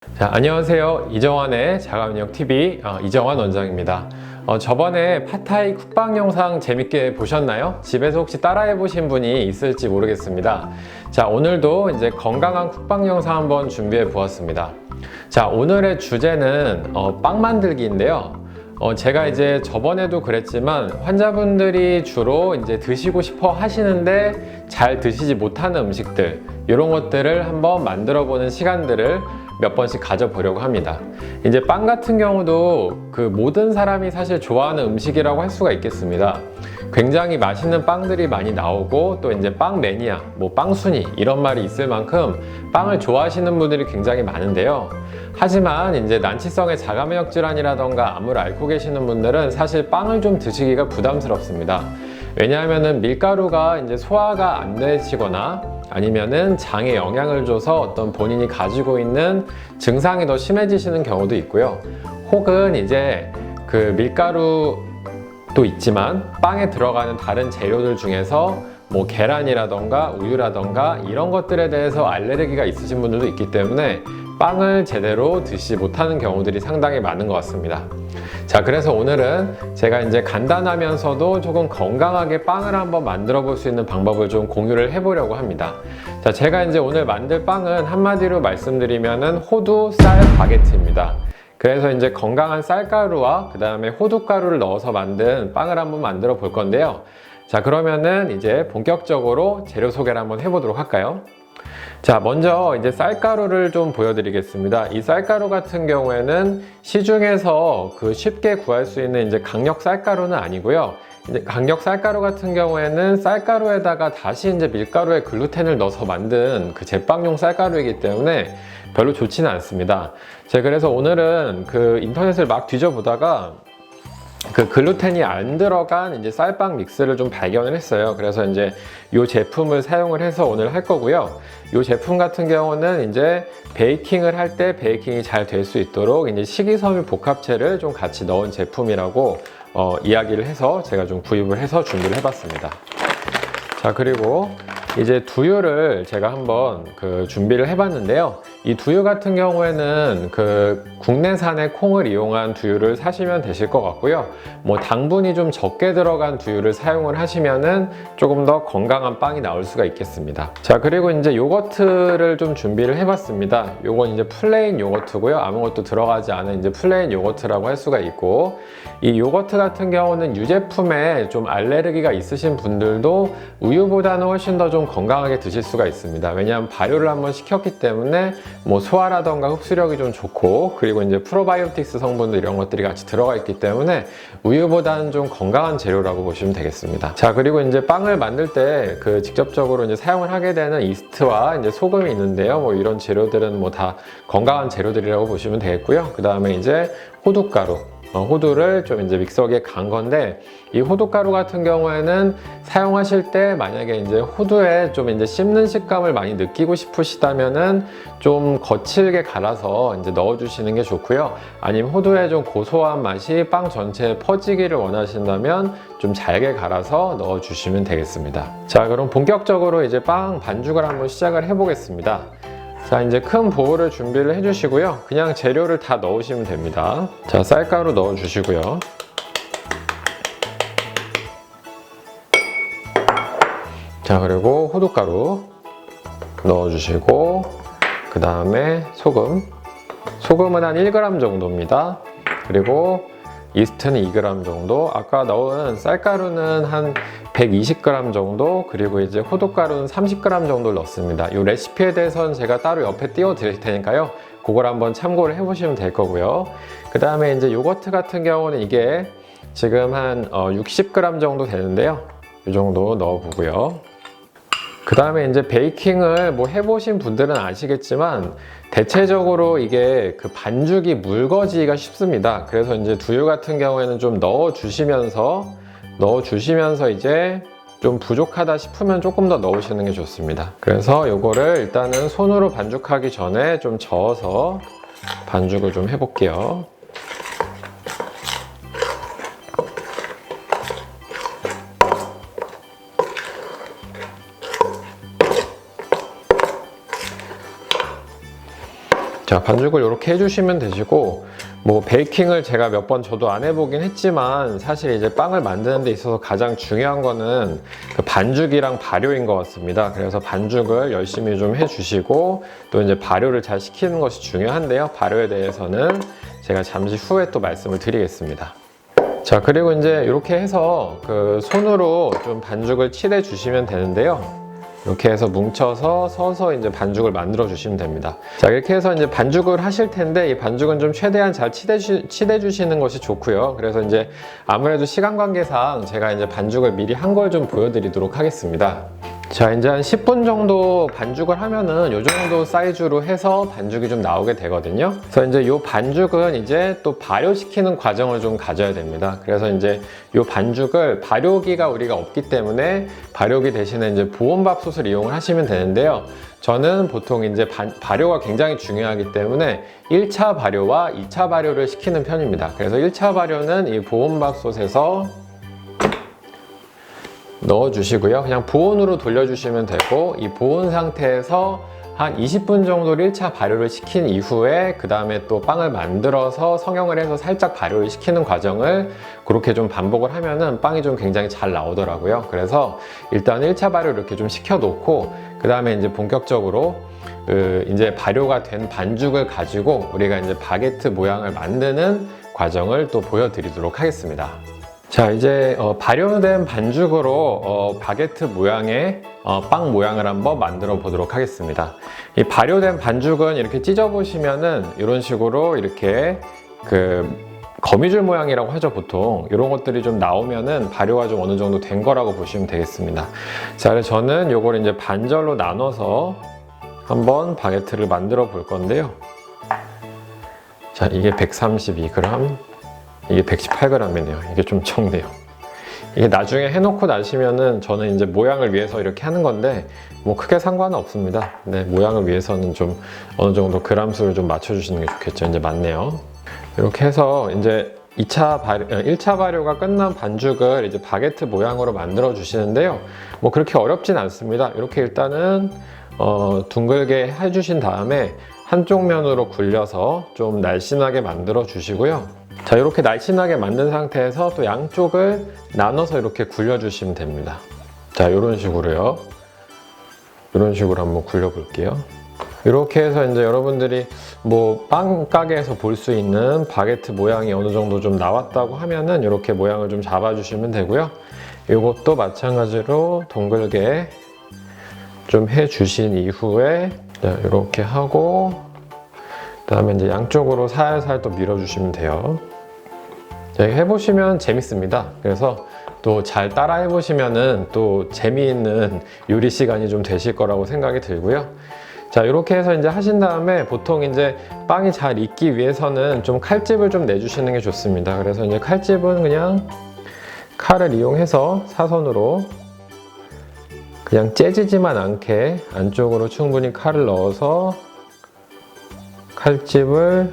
자, 안녕하세요. 이정환의 자가면역TV 이정환 원장입니다. 저번에 팟타이 쿡방 영상 재밌게 보셨나요? 집에서 혹시 따라해 보신 분이 있을지 모르겠습니다. 자, 오늘도 이제 건강한 쿡방 영상 한번 준비해 보았습니다. 자, 오늘의 주제는 빵 만들기인데요. 제가 이제 저번에도 그랬지만 환자분들이 주로 이제 드시고 싶어 하시는데 잘 드시지 못하는 음식들, 이런 것들을 한번 만들어 보는 시간들을 몇 번씩 가져보려고 합니다. 이제 빵 같은 경우도 그 모든 사람이 사실 좋아하는 음식이라고 할 수가 있겠습니다. 굉장히 맛있는 빵들이 많이 나오고 또 이제 빵 매니아, 뭐 빵순이 이런 말이 있을 만큼 빵을 좋아하시는 분들이 굉장히 많은데요. 하지만 이제 난치성의 자가면역 질환이라던가 암을 앓고 계시는 분들은 사실 빵을 좀 드시기가 부담스럽습니다. 왜냐하면은 밀가루가 이제 소화가 안 되시거나 아니면은 장에 영향을 줘서 어떤 본인이 가지고 있는 증상이 더 심해지시는 경우도 있고요. 혹은 이제 그 밀가루도 있지만 빵에 들어가는 다른 재료들 중에서 뭐 계란이라던가 우유라던가 이런 것들에 대해서 알레르기가 있으신 분들도 있기 때문에 빵을 제대로 드시지 못하는 경우들이 상당히 많은 것 같습니다. 자, 그래서 오늘은 제가 이제 간단하면서도 조금 건강하게 빵을 한번 만들어 볼 수 있는 방법을 좀 공유를 해보려고 합니다. 자, 제가 이제 오늘 만들 빵은 한마디로 말씀드리면은 호두 쌀 바게트입니다. 그래서 이제 건강한 쌀가루와 그 다음에 호두가루를 넣어서 만든 빵을 한번 만들어 볼 건데요. 자, 그러면은 이제 본격적으로 재료 소개를 한번 해보도록 할까요? 자, 먼저 이제 쌀가루를 좀 보여드리겠습니다. 이 쌀가루 같은 경우에는 시중에서 그 쉽게 구할 수 있는 이제 강력 쌀가루는 아니고요. 이제 강력 쌀가루 같은 경우에는 쌀가루에다가 다시 이제 밀가루에 글루텐을 넣어서 만든 그 제빵용 쌀가루이기 때문에 별로 좋지는 않습니다. 제가 그래서 오늘은 그 인터넷을 막 뒤져보다가 그 글루텐이 안 들어간 이제 쌀빵 믹스를 좀 발견을 했어요. 그래서 이제 이 제품을 사용을 해서 오늘 할 거고요. 이 제품 같은 경우는 이제 베이킹을 할 때 베이킹이 잘 될 수 있도록 이제 식이섬유 복합체를 좀 같이 넣은 제품이라고 이야기를 해서 제가 좀 구입을 해서 준비를 해봤습니다. 자, 그리고 이제 두유를 제가 한번 그 준비를 해봤는데요. 이 두유 같은 경우에는 그 국내산의 콩을 이용한 두유를 사시면 되실 것 같고요. 뭐 당분이 좀 적게 들어간 두유를 사용을 하시면은 조금 더 건강한 빵이 나올 수가 있겠습니다. 자, 그리고 이제 요거트를 좀 준비를 해봤습니다. 요건 이제 플레인 요거트고요. 아무것도 들어가지 않은 이제 플레인 요거트라고 할 수가 있고, 이 요거트 같은 경우는 유제품에 좀 알레르기가 있으신 분들도 우유보다는 훨씬 더 좀 건강하게 드실 수가 있습니다. 왜냐하면 발효를 한번 시켰기 때문에 뭐 소화라던가 흡수력이 좀 좋고, 그리고 이제 프로바이오틱스 성분들 이런 것들이 같이 들어가 있기 때문에 우유보다는 좀 건강한 재료라고 보시면 되겠습니다. 자, 그리고 이제 빵을 만들 때 그 직접적으로 이제 사용을 하게 되는 이스트와 이제 소금이 있는데요. 뭐 이런 재료들은 뭐 다 건강한 재료들이라고 보시면 되겠고요. 그 다음에 이제 호두가루. 호두를 좀 이제 믹서기에 간 건데, 이 호두가루 같은 경우에는 사용하실 때 만약에 이제 호두에 좀 이제 씹는 식감을 많이 느끼고 싶으시다면은 좀 거칠게 갈아서 이제 넣어주시는 게 좋고요. 아니면 호두에 좀 고소한 맛이 빵 전체에 퍼지기를 원하신다면 좀 잘게 갈아서 넣어주시면 되겠습니다. 자, 그럼 본격적으로 이제 빵 반죽을 한번 시작을 해보겠습니다. 자, 이제 큰 보울을 준비를 해주시고요. 그냥 재료를 다 넣으시면 됩니다. 자, 쌀가루 넣어주시고요. 자, 그리고 호두가루 넣어주시고, 그 다음에 소금. 소금은 한 1g 정도입니다. 그리고 이스트는 2g 정도, 아까 넣은 쌀가루는 한 120g 정도, 그리고 이제 호두가루는 30g 정도를 넣습니다. 이 레시피에 대해서는 제가 따로 옆에 띄워 드릴 테니까요. 그걸 한번 참고를 해보시면 될 거고요. 그 다음에 이제 요거트 같은 경우는 이게 지금 한 60g 정도 되는데요. 이 정도 넣어보고요. 그 다음에 이제 베이킹을 뭐 해보신 분들은 아시겠지만 대체적으로 이게 그 반죽이 묽어지기가 쉽습니다. 그래서 이제 두유 같은 경우에는 좀 넣어주시면서 이제 좀 부족하다 싶으면 조금 더 넣으시는 게 좋습니다. 그래서 요거를 일단은 손으로 반죽하기 전에 좀 저어서 반죽을 좀 해볼게요. 자, 반죽을 이렇게 해주시면 되시고, 뭐 베이킹을 제가 몇 번 저도 안 해보긴 했지만 사실 이제 빵을 만드는 데 있어서 가장 중요한 거는 그 반죽이랑 발효인 것 같습니다. 그래서 반죽을 열심히 좀 해주시고 또 이제 발효를 잘 시키는 것이 중요한데요. 발효에 대해서는 제가 잠시 후에 또 말씀을 드리겠습니다. 자, 그리고 이제 이렇게 해서 그 손으로 좀 반죽을 칠해 주시면 되는데요. 이렇게 해서 뭉쳐서 서서 이제 반죽을 만들어 주시면 됩니다. 자, 이렇게 해서 이제 반죽을 하실 텐데 이 반죽은 좀 최대한 잘 치대 주시는 것이 좋고요. 그래서 이제 아무래도 시간 관계상 제가 이제 반죽을 미리 한 걸 좀 보여드리도록 하겠습니다. 자, 이제 한 10분 정도 반죽을 하면은 이 정도 사이즈로 해서 반죽이 좀 나오게 되거든요. 그래서 이제 이 반죽은 이제 또 발효시키는 과정을 좀 가져야 됩니다. 그래서 이제 이 반죽을 발효기가 우리가 없기 때문에 발효기 대신에 이제 보온밥솥을 이용을 하시면 되는데요. 저는 보통 이제 발효가 굉장히 중요하기 때문에 1차 발효와 2차 발효를 시키는 편입니다. 그래서 1차 발효는 이 보온밥솥에서 넣어주시고요. 그냥 보온으로 돌려주시면 되고 이 보온 상태에서 한 20분 정도를 1차 발효를 시킨 이후에 그 다음에 또 빵을 만들어서 성형을 해서 살짝 발효를 시키는 과정을 그렇게 좀 반복을 하면은 빵이 좀 굉장히 잘 나오더라고요. 그래서 일단 1차 발효를 이렇게 좀 시켜 놓고 그 다음에 이제 본격적으로 이제 발효가 된 반죽을 가지고 우리가 이제 바게트 모양을 만드는 과정을 또 보여드리도록 하겠습니다. 자, 이제 발효된 반죽으로 바게트 모양의 빵 모양을 한번 만들어 보도록 하겠습니다. 이 발효된 반죽은 이렇게 찢어 보시면은 이런 식으로 이렇게 그 거미줄 모양이라고 하죠. 보통 이런 것들이 좀 나오면은 발효가 좀 어느 정도 된 거라고 보시면 되겠습니다. 자, 그래서 저는 요걸 이제 반절로 나눠서 한번 바게트를 만들어 볼 건데요. 자, 이게 132g, 이게 118g이네요. 이게 좀 적네요. 이게 나중에 해놓고 나시면은 저는 이제 모양을 위해서 이렇게 하는 건데 뭐 크게 상관은 없습니다. 네, 모양을 위해서는 좀 어느 정도 그람 수를 좀 맞춰주시는 게 좋겠죠. 이제 맞네요. 이렇게 해서 이제 1차 발효가 끝난 반죽을 이제 바게트 모양으로 만들어 주시는데요. 뭐 그렇게 어렵진 않습니다. 이렇게 일단은 둥글게 해주신 다음에 한쪽 면으로 굴려서 좀 날씬하게 만들어 주시고요. 자, 이렇게 날씬하게 만든 상태에서 또 양쪽을 나눠서 이렇게 굴려주시면 됩니다. 자, 이런 식으로요. 이런 식으로 한번 굴려볼게요. 이렇게 해서 이제 여러분들이 뭐 빵 가게에서 볼 수 있는 바게트 모양이 어느 정도 좀 나왔다고 하면은 이렇게 모양을 좀 잡아주시면 되고요. 이것도 마찬가지로 동글게 좀 해주신 이후에 자, 이렇게 하고 그 다음에 이제 양쪽으로 살살 또 밀어주시면 돼요. 자, 해보시면 재밌습니다. 그래서 또 잘 따라 해보시면은 또 재미있는 요리 시간이 좀 되실 거라고 생각이 들고요. 자, 이렇게 해서 이제 하신 다음에 보통 이제 빵이 잘 익기 위해서는 좀 칼집을 좀 내주시는 게 좋습니다. 그래서 이제 칼집은 그냥 칼을 이용해서 사선으로 그냥 째지지만 않게 안쪽으로 충분히 칼을 넣어서 칼집을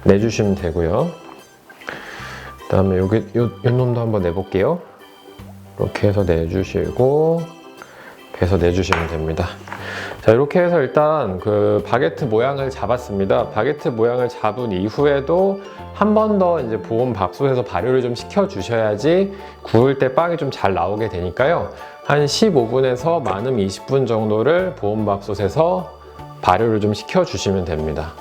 내주시면 되고요. 그 다음에 요 놈도 한번 내볼게요. 이렇게 해서 내주시고 해서 내주시면 됩니다. 자, 이렇게 해서 일단 그 바게트 모양을 잡았습니다. 바게트 모양을 잡은 이후에도 한 번 더 이제 보온밥솥에서 발효를 좀 시켜 주셔야지 구울 때 빵이 좀 잘 나오게 되니까요. 한 15분에서 많으면 20분 정도를 보온밥솥에서 발효를 좀 시켜 주시면 됩니다.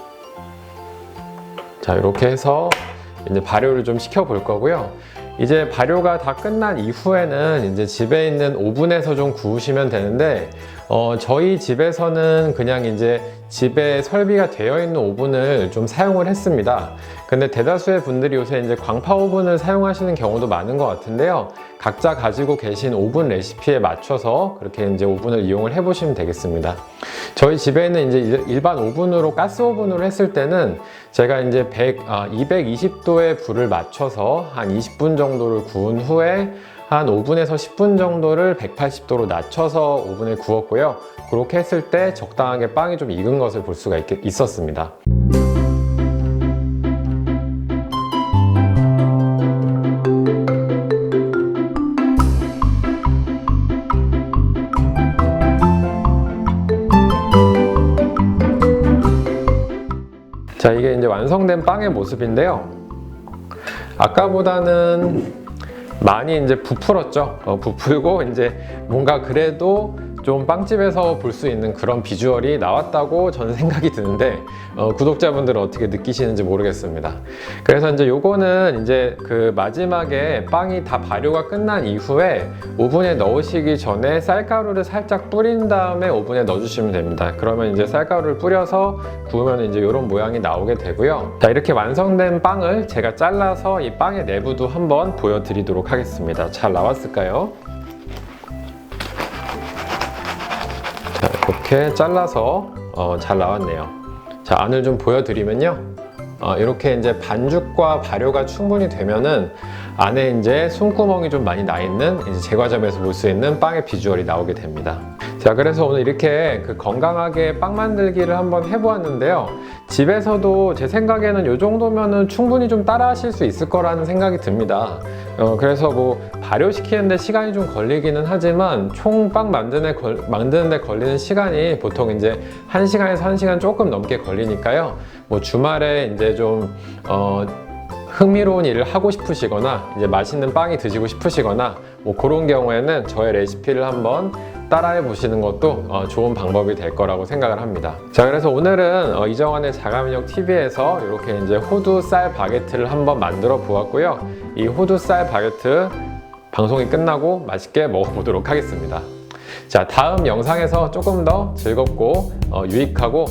자, 이렇게 해서 이제 발효를 좀 시켜 볼 거고요. 이제 발효가 다 끝난 이후에는 이제 집에 있는 오븐에서 좀 구우시면 되는데 저희 집에서는 그냥 이제 집에 설비가 되어 있는 오븐을 좀 사용을 했습니다. 근데 대다수의 분들이 요새 이제 광파 오븐을 사용하시는 경우도 많은 것 같은데요. 각자 가지고 계신 오븐 레시피에 맞춰서 그렇게 이제 오븐을 이용을 해보시면 되겠습니다. 저희 집에는 이제 일반 오븐으로 가스 오븐으로 했을 때는 제가 이제 220도의 불을 맞춰서 한 20분 정도를 구운 후에 한 5분에서 10분 정도를 180도로 낮춰서 오븐에 구웠고요. 그렇게 했을 때 적당하게 빵이 좀 익은 것을 볼 수가 있었습니다. 자, 이게 이제 완성된 빵의 모습인데요. 아까보다는 많이 이제 부풀었죠. 부풀고 이제 뭔가 그래도 좀 빵집에서 볼 수 있는 그런 비주얼이 나왔다고 저는 생각이 드는데 구독자분들은 어떻게 느끼시는지 모르겠습니다. 그래서 이제 요거는 이제 그 마지막에 빵이 다 발효가 끝난 이후에 오븐에 넣으시기 전에 쌀가루를 살짝 뿌린 다음에 오븐에 넣어주시면 됩니다. 그러면 이제 쌀가루를 뿌려서 구우면 이제 이런 모양이 나오게 되고요. 자, 이렇게 완성된 빵을 제가 잘라서 이 빵의 내부도 한번 보여드리도록 하겠습니다. 잘 나왔을까요? 자, 이렇게 잘라서 잘 나왔네요. 자, 안을 좀 보여드리면요. 이렇게 이제 반죽과 발효가 충분히 되면은 안에 이제 손구멍이 좀 많이 나 있는 이제 제과점에서 볼 수 있는 빵의 비주얼이 나오게 됩니다. 자, 그래서 오늘 이렇게 건강하게 빵 만들기를 한번 해보았는데요. 집에서도 제 생각에는 이 정도면은 충분히 좀 따라 하실 수 있을 거라는 생각이 듭니다. 그래서 뭐 발효시키는데 시간이 좀 걸리기는 하지만 총 빵 만드는데 걸리는 시간이 보통 이제 1시간에서 1시간 조금 넘게 걸리니까요. 뭐 주말에 이제 좀 흥미로운 일을 하고 싶으시거나 이제 맛있는 빵이 드시고 싶으시거나 뭐 그런 경우에는 저의 레시피를 한번 따라해 보시는 것도 좋은 방법이 될 거라고 생각을 합니다. 자, 그래서 오늘은 이정환의 자가면역 TV에서 이렇게 이제 호두 쌀 바게트를 한번 만들어 보았고요. 이 호두 쌀 바게트 방송이 끝나고 맛있게 먹어보도록 하겠습니다. 자, 다음 영상에서 조금 더 즐겁고 유익하고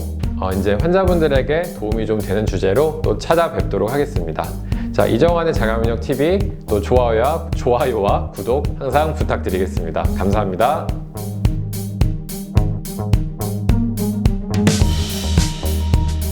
이제 환자분들에게 도움이 좀 되는 주제로 또 찾아뵙도록 하겠습니다. 자, 이정환의 자가면역 TV 또 좋아요와 구독 항상 부탁드리겠습니다. 감사합니다.